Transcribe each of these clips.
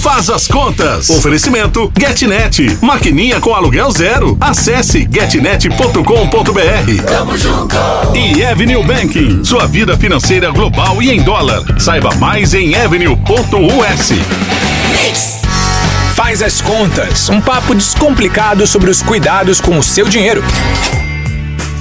Faz as contas. Oferecimento GetNet. Maquininha com aluguel zero. Acesse getnet.com.br. Tamo junto. E Avenue Banking. Sua vida financeira global e em dólar. Saiba mais em avenue.us. Faz as contas. Um papo descomplicado sobre os cuidados com o seu dinheiro.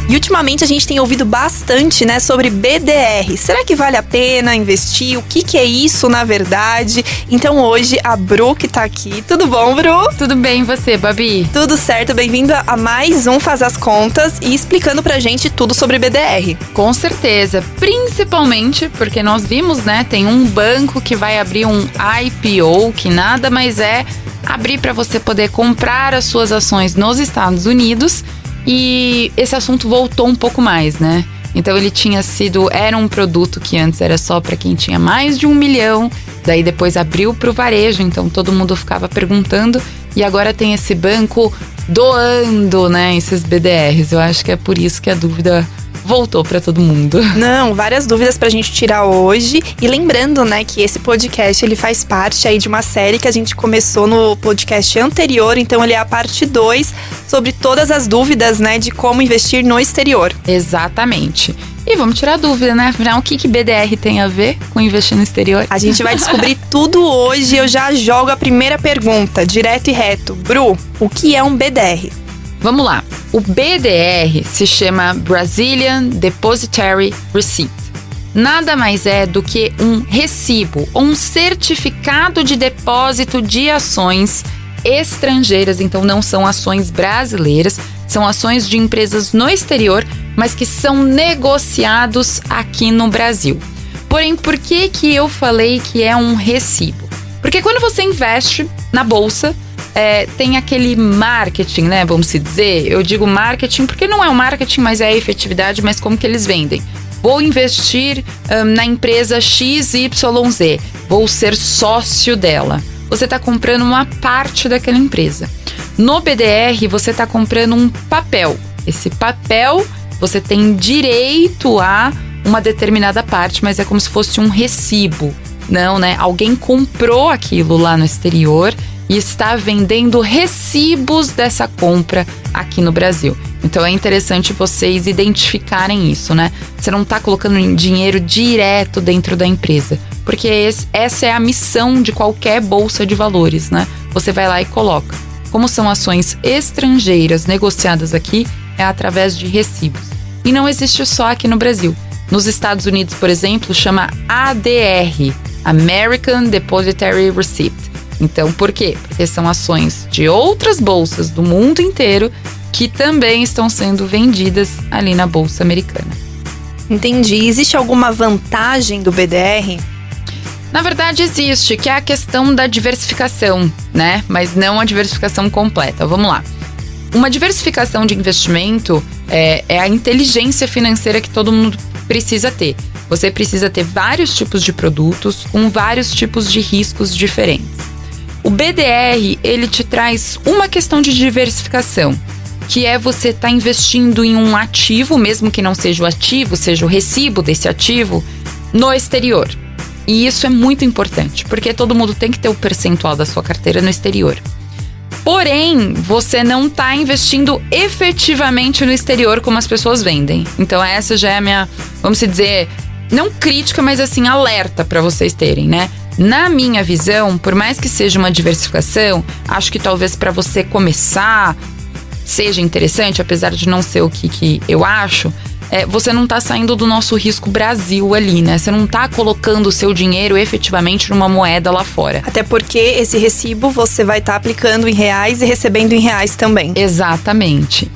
E ultimamente a gente tem ouvido bastante, né, sobre BDR. Será que vale a pena investir? O que é isso, na verdade? Então hoje a Bru que tá aqui. Tudo bom, Bru? Tudo bem, e você, Babi? Tudo certo, bem-vinda a mais um Faz as Contas e explicando pra gente tudo sobre BDR. Com certeza, principalmente porque nós vimos, né, tem um banco que vai abrir um IPO, que nada mais é abrir para você poder comprar as suas ações nos Estados Unidos. E esse assunto voltou um pouco mais, né? Então ele era um produto que antes era só para quem tinha mais de 1 milhão, daí depois abriu para o varejo, então todo mundo ficava perguntando, e agora tem esse banco doando, né, esses BDRs. Eu acho que é por isso que a dúvida voltou para todo mundo. Não, várias dúvidas pra gente tirar hoje. E lembrando, né, que esse podcast, ele faz parte aí de uma série que a gente começou no podcast anterior. Então ele é a parte 2 sobre todas as dúvidas, né, de como investir no exterior. Exatamente. E vamos tirar dúvida, né? Afinal, o que BDR tem a ver com investir no exterior? A gente vai descobrir tudo hoje. Eu já jogo a primeira pergunta, direto e reto. Bru, o que é um BDR? Vamos lá. O BDR se chama Brazilian Depositary Receipt. Nada mais é do que um recibo ou um certificado de depósito de ações estrangeiras. Então não são ações brasileiras, são ações de empresas no exterior, mas que são negociados aqui no Brasil. Porém, por que eu falei que é um recibo? Porque quando você investe na bolsa, tem aquele marketing, né, vamos dizer. Eu digo marketing porque não é o marketing, mas é a efetividade, mas como que eles vendem. Vou investir na empresa XYZ, vou ser sócio dela. Você está comprando uma parte daquela empresa. No BDR, você está comprando um papel. Esse papel, você tem direito a uma determinada parte, mas é como se fosse um recibo. Não, né? Alguém comprou aquilo lá no exterior e está vendendo recibos dessa compra aqui no Brasil. Então é interessante vocês identificarem isso, né? Você não está colocando dinheiro direto dentro da empresa, porque essa é a missão de qualquer bolsa de valores, né? Você vai lá e coloca. Como são ações estrangeiras negociadas aqui, é através de recibos. E não existe só aqui no Brasil. Nos Estados Unidos, por exemplo, chama ADR, American Depositary Receipt. Então, por quê? Porque são ações de outras bolsas do mundo inteiro que também estão sendo vendidas ali na bolsa americana. Entendi. Existe alguma vantagem do BDR? Na verdade, existe, que é a questão da diversificação, né? Mas não a diversificação completa. Vamos lá. Uma diversificação de investimento é a inteligência financeira que todo mundo precisa ter. Você precisa ter vários tipos de produtos com vários tipos de riscos diferentes. O BDR, ele te traz uma questão de diversificação, que é você estar investindo em um ativo, mesmo que não seja o ativo, seja o recibo desse ativo, no exterior. E isso é muito importante, porque todo mundo tem que ter o percentual da sua carteira no exterior. Porém, você não está investindo efetivamente no exterior como as pessoas vendem. Então essa já é a minha, vamos dizer, não crítica, mas assim, alerta para vocês terem, né? Na minha visão, por mais que seja uma diversificação, acho que talvez para você começar seja interessante, apesar de não ser o que eu acho, você não tá saindo do nosso risco Brasil ali, né? Você não tá colocando o seu dinheiro efetivamente numa moeda lá fora. Até porque esse recibo você vai estar aplicando em reais e recebendo em reais também. Exatamente,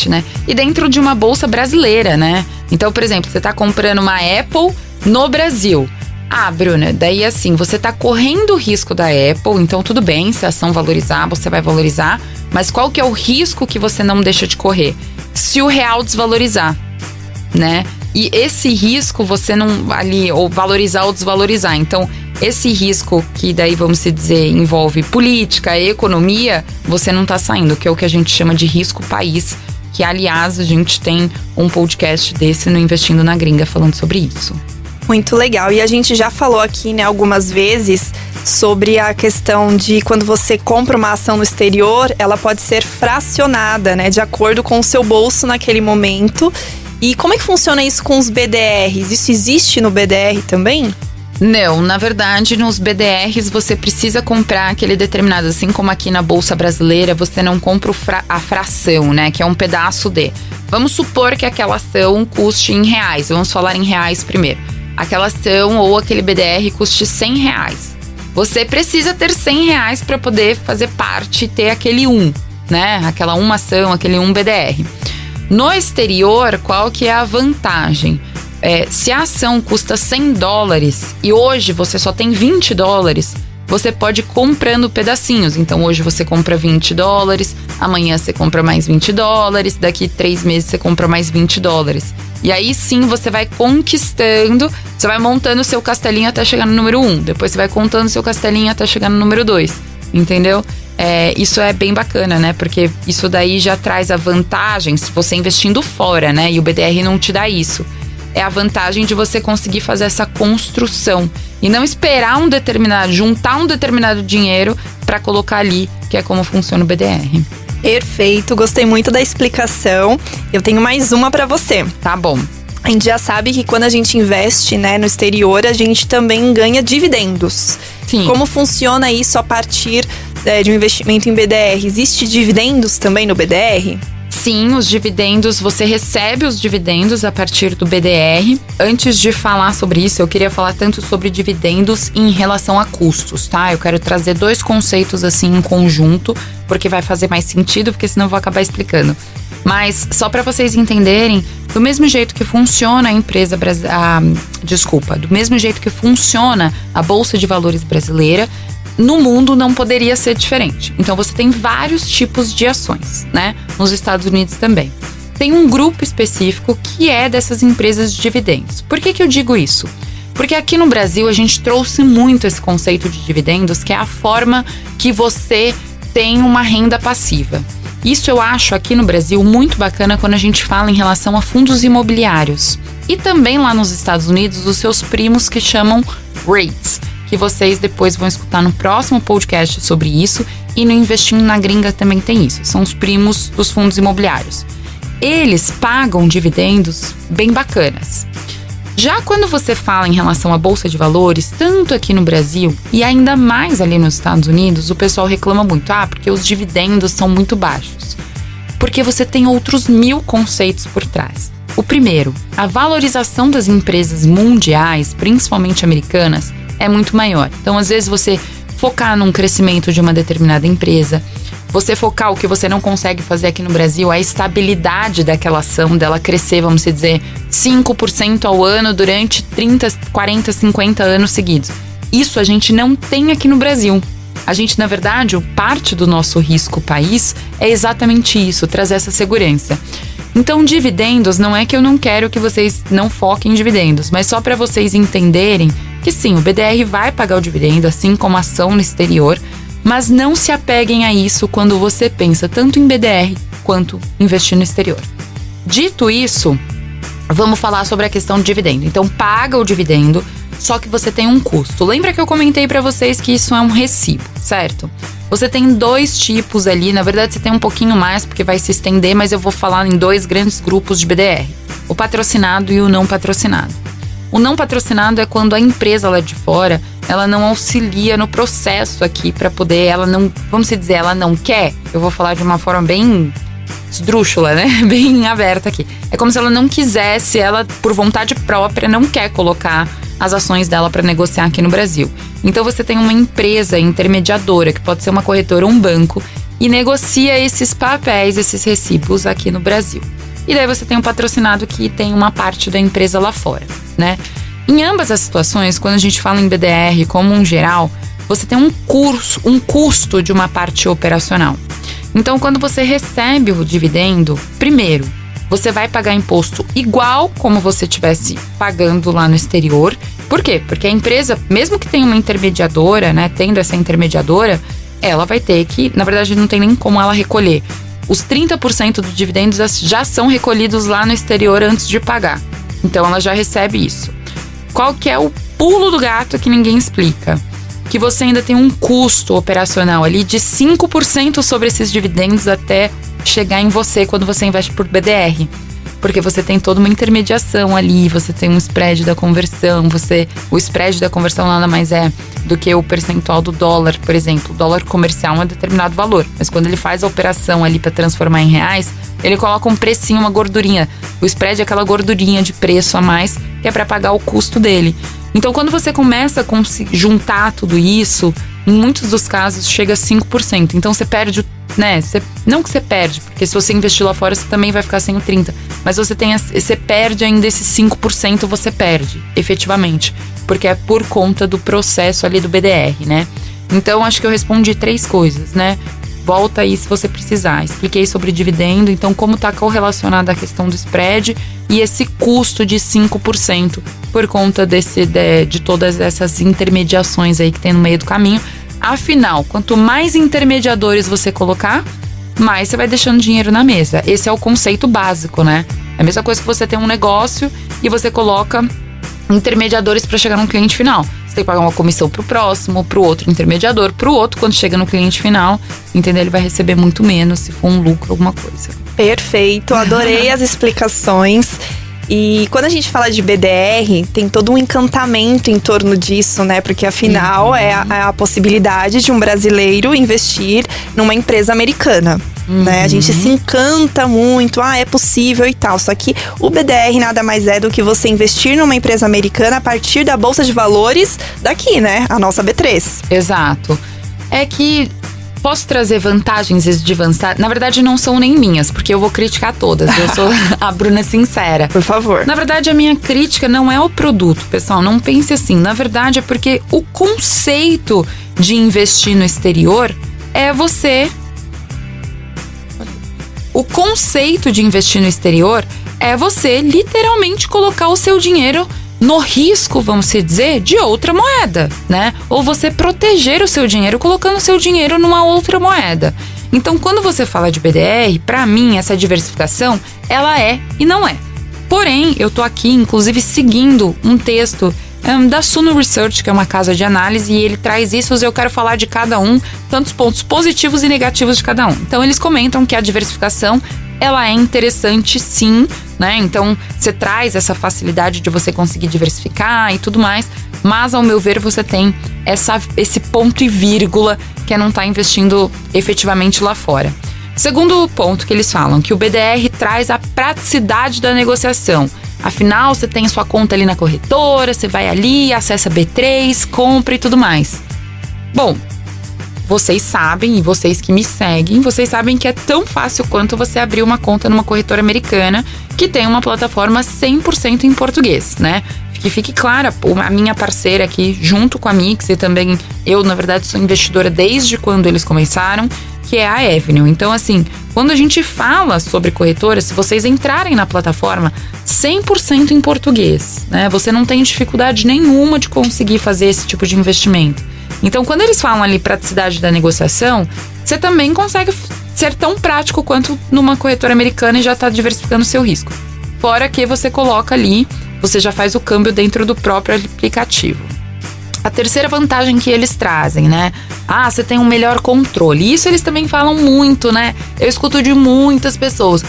né? E dentro de uma bolsa brasileira, né? Então, por exemplo, você tá comprando uma Apple no Brasil. Ah, Bruna, daí assim, você tá correndo o risco da Apple, então tudo bem, se a ação valorizar, você vai valorizar, mas qual que é o risco que você não deixa de correr? Se o real desvalorizar, né? E esse risco você não, ali, ou valorizar ou desvalorizar, então esse risco que daí, vamos dizer, envolve política, economia, você não tá saindo, que é o que a gente chama de risco país, que aliás a gente tem um podcast desse no Investindo na Gringa falando sobre isso. Muito legal. E a gente já falou aqui, né, algumas vezes sobre a questão de quando você compra uma ação no exterior, ela pode ser fracionada, né, de acordo com o seu bolso naquele momento. E como é que funciona isso com os BDRs? Isso existe no BDR também? Não, na verdade, nos BDRs você precisa comprar aquele determinado, assim como aqui na Bolsa Brasileira, você não compra a fração, né, que é um pedaço de. Vamos supor que aquela ação custe em reais, vamos falar em reais primeiro. Aquela ação ou aquele BDR custe R$100. Você precisa ter R$100 para poder fazer parte e ter aquele né, aquela uma ação, aquele BDR. No exterior, qual que é a vantagem? Se a ação custa $100 e hoje você só tem $20, você pode ir comprando pedacinhos. Então hoje você compra $20, amanhã você compra mais $20, daqui 3 meses você compra mais $20. E aí sim você vai conquistando, você vai montando o seu castelinho até chegar no número 1. Depois você vai contando o seu castelinho até chegar no número 2, entendeu? Isso é bem bacana, né? Porque isso daí já traz a vantagem, se você investindo fora, né? E o BDR não te dá isso. É a vantagem de você conseguir fazer essa construção e não esperar juntar um determinado dinheiro para colocar ali, que é como funciona o BDR. Perfeito, gostei muito da explicação. Eu tenho mais uma para você. Tá bom. A gente já sabe que quando a gente investe, né, no exterior, a gente também ganha dividendos. Sim. Como funciona isso a partir de um investimento em BDR? Existe dividendos também no BDR? Sim, os dividendos, você recebe os dividendos a partir do BDR. Antes de falar sobre isso, eu queria falar tanto sobre dividendos em relação a custos, tá? Eu quero trazer 2 conceitos assim em conjunto, porque vai fazer mais sentido, porque senão eu vou acabar explicando. Mas só para vocês entenderem, do mesmo jeito que funciona a empresa do mesmo jeito que funciona a Bolsa de Valores brasileira, no mundo não poderia ser diferente. Então você tem vários tipos de ações, né? Nos Estados Unidos também. Tem um grupo específico que é dessas empresas de dividendos. Por que eu digo isso? Porque aqui no Brasil a gente trouxe muito esse conceito de dividendos, que é a forma que você tem uma renda passiva. Isso eu acho aqui no Brasil muito bacana quando a gente fala em relação a fundos imobiliários. E também lá nos Estados Unidos, os seus primos que chamam REITs, que vocês depois vão escutar no próximo podcast sobre isso, e no Investindo na Gringa também tem isso, são os primos dos fundos imobiliários. Eles pagam dividendos bem bacanas. Já quando você fala em relação à Bolsa de Valores, tanto aqui no Brasil e ainda mais ali nos Estados Unidos, o pessoal reclama muito, porque os dividendos são muito baixos. Porque você tem outros 1000 conceitos por trás. O primeiro, a valorização das empresas mundiais, principalmente americanas, é muito maior. Então, às vezes, você focar num crescimento de uma determinada empresa, você focar o que você não consegue fazer aqui no Brasil, a estabilidade daquela ação, dela crescer, vamos dizer, 5% ao ano durante 30, 40, 50 anos seguidos. Isso a gente não tem aqui no Brasil. A gente, na verdade, parte do nosso risco país é exatamente isso, trazer essa segurança. Então, dividendos, não é que eu não quero que vocês não foquem em dividendos, mas só para vocês entenderem que sim, o BDR vai pagar o dividendo, assim como a ação no exterior, mas não se apeguem a isso quando você pensa tanto em BDR quanto investir no exterior. Dito isso, vamos falar sobre a questão do dividendo. Então, paga o dividendo, só que você tem um custo. Lembra que eu comentei para vocês que isso é um recibo, certo? Você tem 2 tipos ali, na verdade você tem um pouquinho mais porque vai se estender, mas eu vou falar em 2 grandes grupos de BDR. O patrocinado e o não patrocinado. O não patrocinado é quando a empresa lá de fora, ela não auxilia no processo aqui para poder, ela não, vamos dizer, ela não quer. Eu vou falar de uma forma bem esdrúxula, né? Bem aberta aqui. É como se ela não quisesse, ela por vontade própria não quer colocar as ações dela para negociar aqui no Brasil. Então você tem uma empresa intermediadora, que pode ser uma corretora ou um banco, e negocia esses papéis, esses recibos aqui no Brasil. E daí você tem um patrocinado que tem uma parte da empresa lá fora, né? Em ambas as situações, quando a gente fala em BDR como um geral, você tem um custo de uma parte operacional. Então, quando você recebe o dividendo, primeiro, você vai pagar imposto igual como você estivesse pagando lá no exterior. Por quê? Porque a empresa, mesmo que tenha uma intermediadora, né, tendo essa intermediadora, ela vai ter que, na verdade, não tem nem como ela recolher. Os 30% dos dividendos já são recolhidos lá no exterior antes de pagar. Então, ela já recebe isso. qual que é o pulo do gato que ninguém explica? Que você ainda tem um custo operacional ali de 5% sobre esses dividendos até chegar em você quando você investe por BDR. Porque você tem toda uma intermediação ali, você tem um spread da conversão, o spread da conversão nada mais é do que o percentual do dólar, por exemplo. O dólar comercial é um determinado valor, mas quando ele faz a operação ali para transformar em reais, ele coloca um precinho, uma gordurinha. O spread é aquela gordurinha de preço a mais que é para pagar o custo dele. Então, quando você começa a juntar tudo isso, em muitos dos casos chega a 5%. Então, você perde, né? Não que você perde, porque se você investir lá fora, você também vai ficar sem o 30%. Mas você perde ainda esses 5%, você perde, efetivamente. Porque é por conta do processo ali do BDR, né? Então, acho que eu respondi 3 coisas, né? Volta aí se você precisar. Expliquei sobre dividendo, então como está correlacionada a questão do spread e esse custo de 5% por conta de todas essas intermediações aí que tem no meio do caminho. Afinal, quanto mais intermediadores você colocar, mais você vai deixando dinheiro na mesa. Esse é o conceito básico, né? É a mesma coisa que você tem um negócio e você coloca intermediadores para chegar no cliente final. Você tem que pagar uma comissão pro próximo, pro outro intermediador, pro outro, quando chega no cliente final, entendeu? Ele vai receber muito menos se for um lucro, alguma coisa. Perfeito, adorei as explicações. E quando a gente fala de BDR, tem todo um encantamento em torno disso, né? Porque afinal é a possibilidade de um brasileiro investir numa empresa americana. Né? A gente se encanta muito, é possível e tal. Só que o BDR nada mais é do que você investir numa empresa americana a partir da Bolsa de Valores daqui, né? A nossa B3. Exato. É que posso trazer vantagens e desvantagens? Na verdade, não são nem minhas, porque eu vou criticar todas. Eu sou a Bruna sincera. Por favor. Na verdade, a minha crítica não é o produto, pessoal. Não pense assim. Na verdade, é porque o conceito de investir no exterior é você... O conceito de investir no exterior é você literalmente colocar o seu dinheiro no risco, vamos dizer, de outra moeda, né? Ou você proteger o seu dinheiro colocando o seu dinheiro numa outra moeda. Então, quando você fala de BDR, para mim, essa diversificação, ela é e não é. Porém, eu tô aqui, inclusive, seguindo um texto da Suno Research, que é uma casa de análise, e ele traz isso, e eu quero falar de cada um, tantos pontos positivos e negativos de cada um. Então, eles comentam que a diversificação, ela é interessante sim, né? Então, você traz essa facilidade de você conseguir diversificar e tudo mais, mas, ao meu ver, você tem esse ponto e vírgula que é não estar investindo efetivamente lá fora. Segundo ponto que eles falam, que o BDR traz a praticidade da negociação. Afinal, você tem sua conta ali na corretora, você vai ali, acessa B3, compra e tudo mais. Bom, vocês sabem, e vocês que me seguem, vocês sabem que é tão fácil quanto você abrir uma conta numa corretora americana que tem uma plataforma 100% em português, né? Que fique clara, a minha parceira aqui, junto com a Mix, e também eu, na verdade, sou investidora desde quando eles começaram, que é a Avenue. Então, assim, quando a gente fala sobre corretoras, se vocês entrarem na plataforma 100% em português, né? Você não tem dificuldade nenhuma de conseguir fazer esse tipo de investimento. Então, quando eles falam ali praticidade da negociação, você também consegue ser tão prático quanto numa corretora americana e já está diversificando o seu risco. Fora que você coloca ali, você já faz o câmbio dentro do próprio aplicativo. A terceira vantagem que eles trazem, né? Você tem um melhor controle. Isso eles também falam muito, né? Eu escuto de muitas pessoas.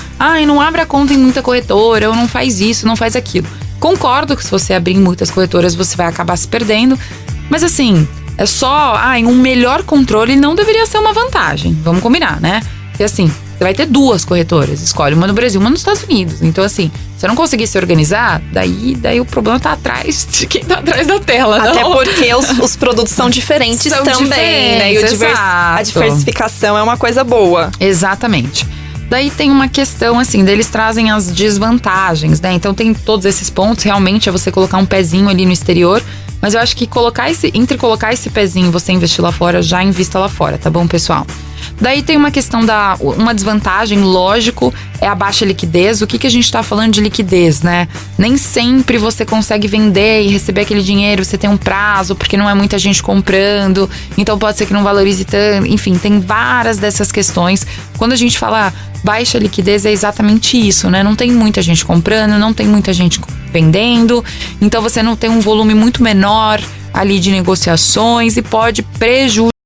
Não abre a conta em muita corretora, ou não faz isso, não faz aquilo. Concordo que se você abrir em muitas corretoras, você vai acabar se perdendo. Mas assim, é só... um melhor controle não deveria ser uma vantagem. Vamos combinar, né? Porque assim, você vai ter 2 corretoras. Escolhe uma no Brasil, uma nos Estados Unidos. Então assim, se você não conseguir se organizar, daí o problema tá atrás de quem tá atrás da tela. Até porque os produtos são diferentes também, né? E a diversificação é uma coisa boa. Exatamente. Daí tem uma questão assim, eles trazem as desvantagens, né? Então tem todos esses pontos, realmente é você colocar um pezinho ali no exterior. Mas eu acho que entre colocar esse pezinho e você investir lá fora, já invista lá fora, tá bom, pessoal? Daí tem uma questão uma desvantagem, lógico, é a baixa liquidez. O que a gente tá falando de liquidez, né? Nem sempre você consegue vender e receber aquele dinheiro, você tem um prazo, porque não é muita gente comprando, então pode ser que não valorize tanto. Enfim, tem várias dessas questões. Quando a gente fala baixa liquidez, é exatamente isso, né? Não tem muita gente comprando, não tem muita gente vendendo, então você não tem um volume muito menor ali de negociações e pode prejudicar